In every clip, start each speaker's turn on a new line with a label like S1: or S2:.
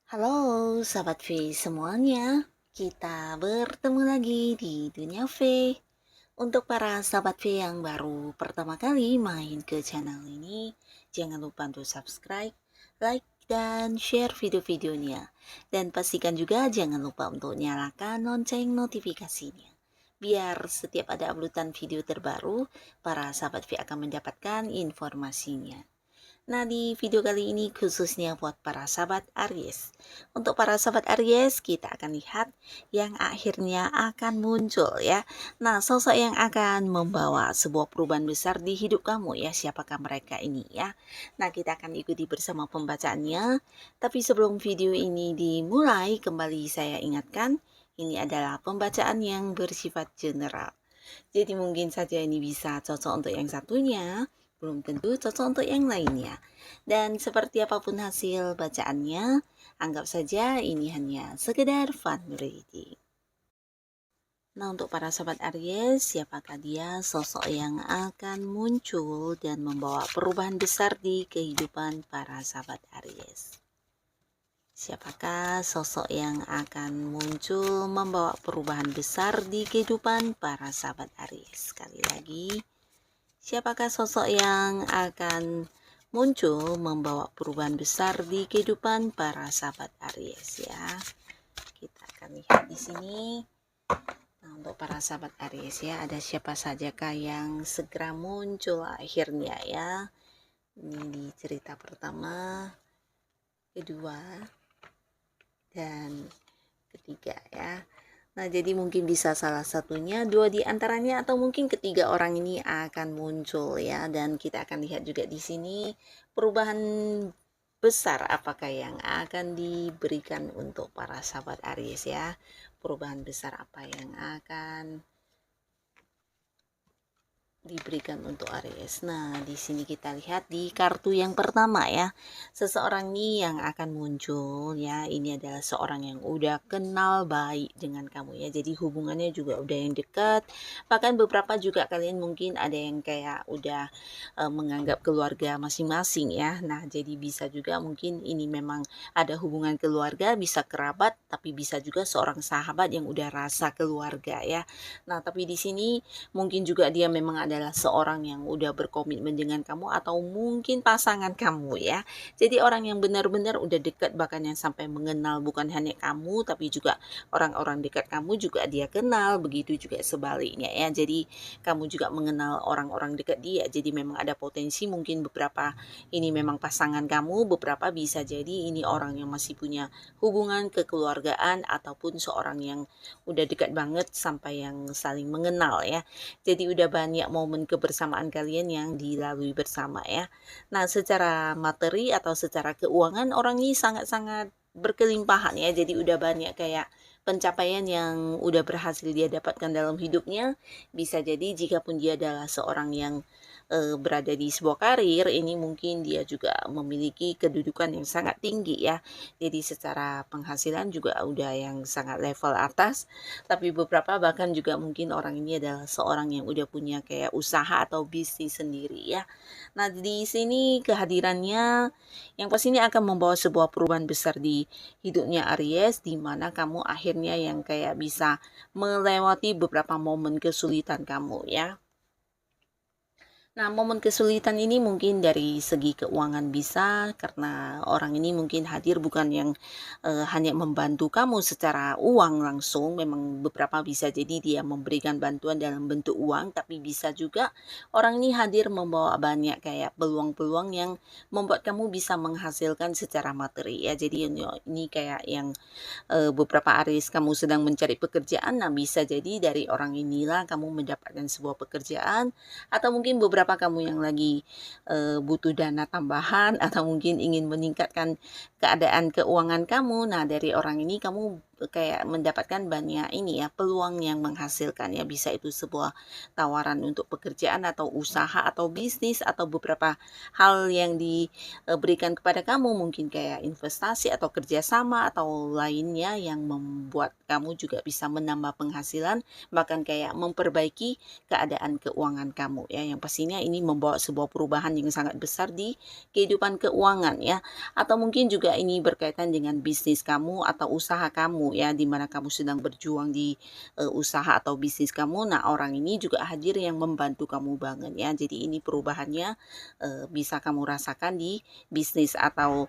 S1: Halo Sahabat V semuanya, kita bertemu lagi di Dunia V. Untuk para Sahabat V yang baru pertama kali main ke channel ini, jangan lupa untuk subscribe, like, dan share video-videonya. Dan pastikan juga jangan lupa untuk nyalakan lonceng notifikasinya. Biar setiap ada uploadan video terbaru, para Sahabat V akan mendapatkan informasinya. Nah, di video kali ini khususnya buat para sahabat Aries. Untuk para sahabat Aries, kita akan lihat yang akhirnya akan muncul ya. Nah, sosok yang akan membawa sebuah perubahan besar di hidup kamu ya. Siapakah mereka ini ya? Nah, kita akan ikuti bersama pembacaannya. Tapi sebelum video ini dimulai, kembali saya ingatkan, ini adalah pembacaan yang bersifat general. Jadi mungkin saja ini bisa cocok untuk yang satunya, belum tentu cocok untuk yang lainnya. Dan seperti apapun hasil bacaannya, anggap saja ini hanya sekedar fun reading. Nah, untuk para sahabat Aries, siapakah dia sosok yang akan muncul dan membawa perubahan besar di kehidupan para sahabat Aries? Siapakah sosok yang akan muncul membawa perubahan besar di kehidupan para sahabat Aries? Sekali lagi, siapakah sosok yang akan muncul membawa perubahan besar di kehidupan para sahabat Aries ya? Kita akan lihat di sini. Nah, untuk para sahabat Aries ya, ada siapa sajakah yang segera muncul akhirnya ya? Ini di cerita pertama, kedua, dan ketiga ya. Nah, jadi mungkin bisa salah satunya, dua di antaranya, atau mungkin ketiga orang ini akan muncul ya. Dan kita akan lihat juga di sini perubahan besar apakah yang akan diberikan untuk para sahabat Aries ya. Perubahan besar apa yang akan diberikan untuk Aries. Nah, di sini kita lihat di kartu yang pertama ya. Seseorang ini yang akan muncul ya, ini adalah seorang yang udah kenal baik dengan kamu ya. Jadi hubungannya juga udah yang dekat. Bahkan beberapa juga kalian mungkin ada yang kayak udah menganggap keluarga masing-masing ya. Nah, jadi bisa juga mungkin ini memang ada hubungan keluarga, bisa kerabat, tapi bisa juga seorang sahabat yang udah rasa keluarga ya. Nah, tapi di sini mungkin juga dia memang adalah seorang yang udah berkomitmen dengan kamu, atau mungkin pasangan kamu ya. Jadi orang yang benar-benar udah dekat, bahkan yang sampai mengenal bukan hanya kamu tapi juga orang-orang dekat kamu juga dia kenal, begitu juga sebaliknya ya. Jadi kamu juga mengenal orang-orang dekat dia. Jadi memang ada potensi mungkin beberapa ini memang pasangan kamu, beberapa bisa jadi ini orang yang masih punya hubungan kekeluargaan, ataupun seorang yang udah dekat banget sampai yang saling mengenal ya. Jadi udah banyak momen kebersamaan kalian yang dilalui bersama ya. Nah, secara materi atau secara keuangan orang ini sangat-sangat berkelimpahan ya. Jadi udah banyak kayak pencapaian yang udah berhasil dia dapatkan dalam hidupnya. Bisa jadi jika pun dia adalah seorang yang berada di sebuah karir, ini mungkin dia juga memiliki kedudukan yang sangat tinggi ya. Jadi secara penghasilan juga udah yang sangat level atas. Tapi beberapa bahkan juga mungkin orang ini adalah seorang yang udah punya kayak usaha atau bisnis sendiri ya. Nah, di sini kehadirannya yang pastinya akan membawa sebuah perubahan besar di hidupnya Aries, di mana kamu akhirnya yang kayak bisa melewati beberapa momen kesulitan kamu ya. Nah, momen kesulitan ini mungkin dari segi keuangan bisa, karena orang ini mungkin hadir bukan yang hanya membantu kamu secara uang langsung. Memang beberapa bisa jadi dia memberikan bantuan dalam bentuk uang, tapi bisa juga orang ini hadir membawa banyak kayak peluang-peluang yang membuat kamu bisa menghasilkan secara materi ya. Jadi ini kayak yang beberapa Aries kamu sedang mencari pekerjaan, nah bisa jadi dari orang inilah kamu mendapatkan sebuah pekerjaan, atau mungkin beberapa beberapa kamu yang lagi butuh dana tambahan atau mungkin ingin meningkatkan keadaan keuangan kamu. Nah, dari orang ini kamu kayak mendapatkan banyak ini ya, peluang yang menghasilkan ya, bisa itu sebuah tawaran untuk pekerjaan atau usaha atau bisnis atau beberapa hal yang diberikan kepada kamu, mungkin kayak investasi atau kerjasama atau lainnya yang membuat kamu juga bisa menambah penghasilan, bahkan kayak memperbaiki keadaan keuangan kamu ya, yang pastinya ini membawa sebuah perubahan yang sangat besar di kehidupan keuangan ya, atau mungkin juga ini berkaitan dengan bisnis kamu atau usaha kamu ya, di mana kamu sedang berjuang di usaha atau bisnis kamu. Nah, orang ini juga hadir yang membantu kamu banget ya. Jadi ini perubahannya bisa kamu rasakan di bisnis atau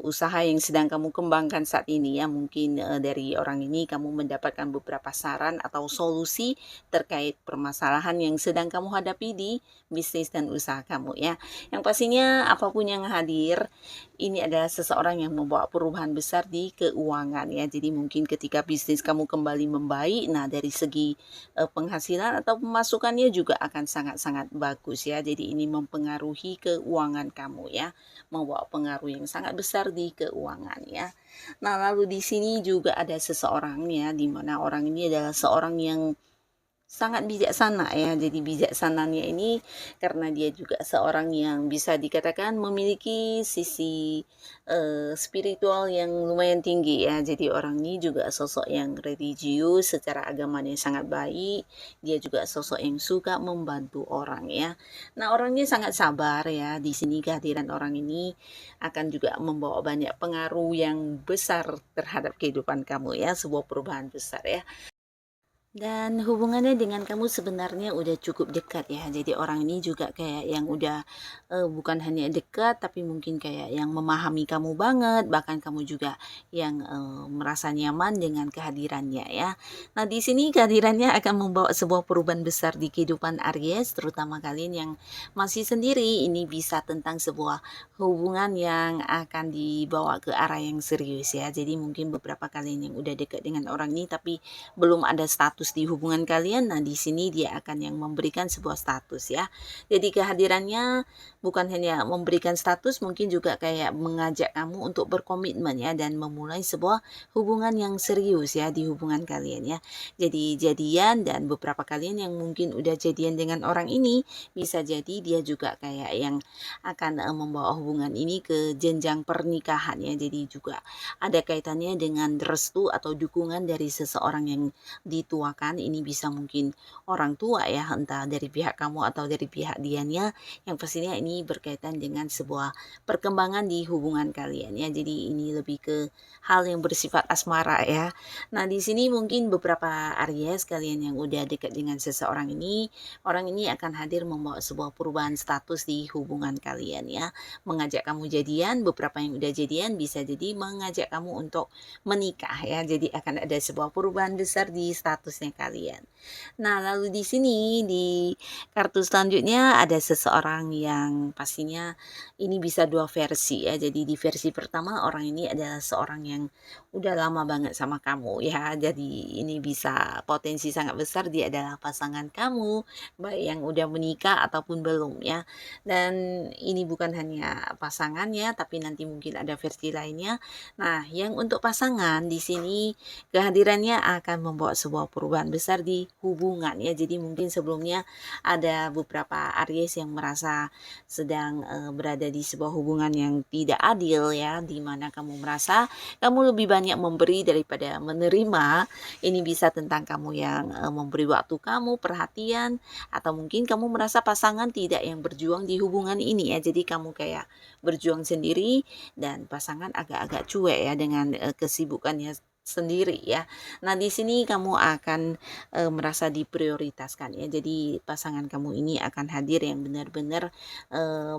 S1: usaha yang sedang kamu kembangkan saat ini ya. Mungkin dari orang ini kamu mendapatkan beberapa saran atau solusi terkait permasalahan yang sedang kamu hadapi di bisnis dan usaha kamu ya. Yang pastinya apapun yang hadir, ini adalah seseorang yang membawa perubahan besar di keuangan ya. Jadi mungkin ketika bisnis kamu kembali membaik, nah dari segi penghasilan atau pemasukannya juga akan sangat-sangat bagus ya. Jadi ini mempengaruhi keuangan kamu ya, membawa pengaruh yang sangat besar di keuangan ya. Nah, lalu di sini juga ada seseorang ya, di mana orang ini adalah seorang yang sangat bijaksana ya. Jadi bijaksananya ini karena dia juga seorang yang bisa dikatakan memiliki sisi spiritual yang lumayan tinggi ya. Jadi orang ini juga sosok yang religius, secara agamanya sangat baik. Dia juga sosok yang suka membantu orang ya. Nah, orangnya sangat sabar ya. Di sini kehadiran orang ini akan juga membawa banyak pengaruh yang besar terhadap kehidupan kamu ya, sebuah perubahan besar ya. Dan hubungannya dengan kamu sebenarnya udah cukup dekat ya. Jadi orang ini juga kayak yang udah bukan hanya dekat, tapi mungkin kayak yang memahami kamu banget, bahkan kamu juga yang merasa nyaman dengan kehadirannya ya. Nah, di sini kehadirannya akan membawa sebuah perubahan besar di kehidupan Aries, terutama kalian yang masih sendiri. Ini bisa tentang sebuah hubungan yang akan dibawa ke arah yang serius ya. Jadi mungkin beberapa kalian yang udah dekat dengan orang ini tapi belum ada status di hubungan kalian. Nah, di sini dia akan yang memberikan sebuah status ya. Jadi kehadirannya bukan hanya memberikan status, mungkin juga kayak mengajak kamu untuk berkomitmen ya, dan memulai sebuah hubungan yang serius ya di hubungan kalian ya. Jadi jadian, dan beberapa kalian yang mungkin udah jadian dengan orang ini, bisa jadi dia juga kayak yang akan membawa hubungan ini ke jenjang pernikahan ya. Jadi juga ada kaitannya dengan restu atau dukungan dari seseorang yang dituakan. Ini bisa mungkin orang tua ya, entah dari pihak kamu atau dari pihak dianya, yang pastinya ini berkaitan dengan sebuah perkembangan di hubungan kalian ya. Jadi ini lebih ke hal yang bersifat asmara ya. Nah, di sini mungkin beberapa Aries kalian yang udah dekat dengan seseorang ini, orang ini akan hadir membawa sebuah perubahan status di hubungan kalian ya, mengajak kamu jadian. Beberapa yang udah jadian bisa jadi mengajak kamu untuk menikah ya. Jadi akan ada sebuah perubahan besar di statusnya kalian. Nah, lalu di sini di kartu selanjutnya ada seseorang yang pastinya ini bisa dua versi ya. Jadi di versi pertama, orang ini adalah seorang yang udah lama banget sama kamu ya. Jadi ini bisa potensi sangat besar dia adalah pasangan kamu, baik yang udah menikah ataupun belum ya. Dan ini bukan hanya pasangannya, tapi nanti mungkin ada versi lainnya. Nah, yang untuk pasangan di sini kehadirannya akan membawa sebuah perubahan besar di hubungan ya. Jadi mungkin sebelumnya ada beberapa Aries yang merasa sedang berada di sebuah hubungan yang tidak adil ya, di mana kamu merasa kamu lebih banyak memberi daripada menerima. Ini bisa tentang kamu yang memberi waktu kamu, perhatian, atau mungkin kamu merasa pasangan tidak yang berjuang di hubungan ini ya. Jadi kamu kayak berjuang sendiri dan pasangan agak-agak cuek ya dengan kesibukannya sendiri ya. Nah, di sini kamu akan merasa diprioritaskan ya. Jadi pasangan kamu ini akan hadir yang benar-benar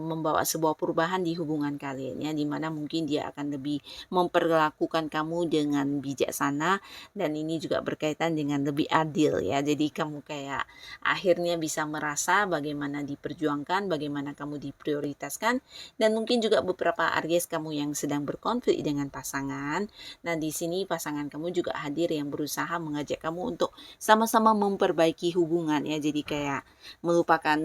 S1: membawa sebuah perubahan di hubungan kalian ya, dimana mungkin dia akan lebih memperlakukan kamu dengan bijaksana, dan ini juga berkaitan dengan lebih adil ya. Jadi kamu kayak akhirnya bisa merasa bagaimana diperjuangkan, bagaimana kamu diprioritaskan, dan mungkin juga beberapa Aries kamu yang sedang berkonflik dengan pasangan. Nah, di sini pasangan pasangan kamu juga hadir yang berusaha mengajak kamu untuk sama-sama memperbaiki hubungan ya. Jadi kayak melupakan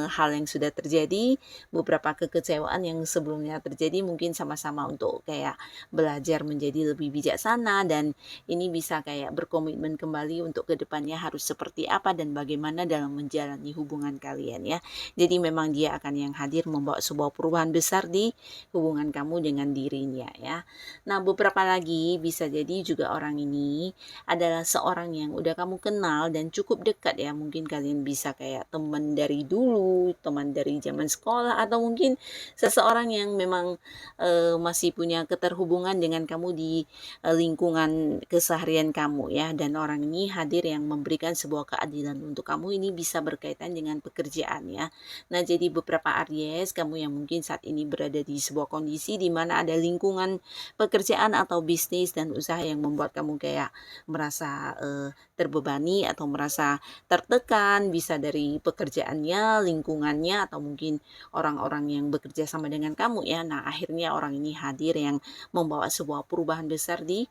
S1: hal yang sudah terjadi, beberapa kekecewaan yang sebelumnya terjadi, mungkin sama-sama untuk kayak belajar menjadi lebih bijaksana, dan ini bisa kayak berkomitmen kembali untuk kedepannya harus seperti apa dan bagaimana dalam menjalani hubungan kalian ya. Jadi memang dia akan yang hadir membawa sebuah perubahan besar di hubungan kamu dengan dirinya ya. Nah, beberapa lagi bisa jadi juga orang ini adalah seorang yang udah kamu kenal dan cukup dekat ya. Mungkin kalian bisa kayak teman dari dulu, teman dari zaman sekolah, atau mungkin seseorang yang memang masih punya keterhubungan dengan kamu di lingkungan keseharian kamu ya. Dan orang ini hadir yang memberikan sebuah keadilan untuk kamu. Ini bisa berkaitan dengan pekerjaan ya. Nah, jadi beberapa Aries, kamu yang mungkin saat ini berada di sebuah kondisi di mana ada lingkungan pekerjaan atau bisnis dan usaha yang membuat kamu kayak merasa terbebani atau merasa tertekan, bisa dari pekerjaannya, lingkungannya, atau mungkin orang-orang yang bekerja sama dengan kamu ya. Nah, akhirnya orang ini hadir yang membawa sebuah perubahan besar di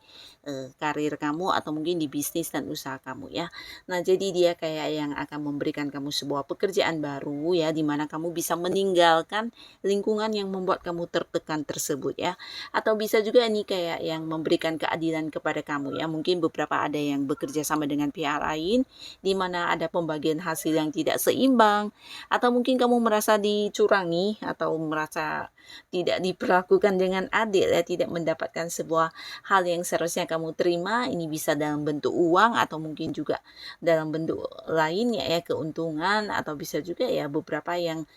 S1: karir kamu atau mungkin di bisnis dan usaha kamu ya. Nah, jadi dia kayak yang akan memberikan kamu sebuah pekerjaan baru ya, di mana kamu bisa meninggalkan lingkungan yang membuat kamu tertekan tersebut ya. Atau bisa juga ini kayak yang memberikan keadilan kepada kamu ya. Mungkin beberapa ada yang bekerja sama dengan pihak lain, di mana ada pembagian hasil yang tidak seimbang, atau mungkin kamu merasa dicurangi atau merasa tidak diperlakukan dengan adil ya, tidak mendapatkan sebuah hal yang seharusnya kamu terima. Ini bisa dalam bentuk uang atau mungkin juga dalam bentuk lainnya ya, keuntungan, atau bisa juga ya beberapa yang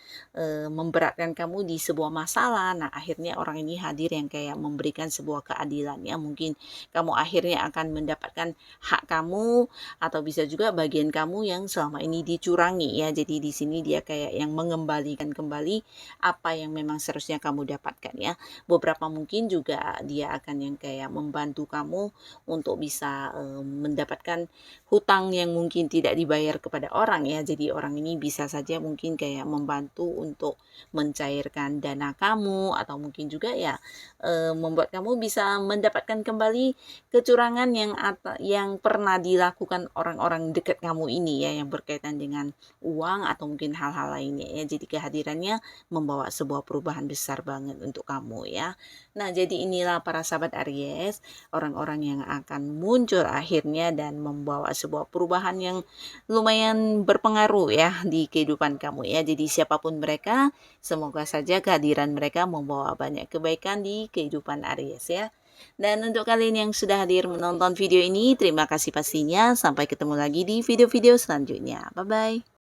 S1: memberatkan kamu di sebuah masalah. Nah, akhirnya orang ini hadir yang kayak memberikan sebuah keadilan ya. Mungkin kamu akhirnya akan mendapatkan hak kamu, atau bisa juga bagian kamu yang selama ini dicurangi ya. Jadi di sini dia kayak yang mengembalikan kembali apa yang memang seharusnya kamu dapatkan ya. Beberapa mungkin juga dia akan yang kayak membantu kamu untuk bisa mendapatkan hutang yang mungkin tidak dibayar kepada orang ya. Jadi orang ini bisa saja mungkin kayak membantu untuk mencairkan dana kamu, atau mungkin juga ya membuat kamu bisa mendapatkan kembali kecurangan yang pernah dilakukan orang-orang dekat kamu ini ya, yang berkaitan dengan uang atau mungkin hal-hal lainnya ya. Jadi kehadirannya membawa sebuah perubahan besar banget untuk kamu ya. Nah, jadi inilah para sahabat Aries, orang-orang yang akan muncul akhirnya dan membawa sebuah perubahan yang lumayan berpengaruh ya di kehidupan kamu ya. Jadi siapapun mereka, semoga saja kehadiran mereka membawa banyak kebaikan di kehidupan Aries ya. Dan untuk kalian yang sudah hadir menonton video ini, terima kasih pastinya. Sampai ketemu lagi di video-video selanjutnya. Bye-bye.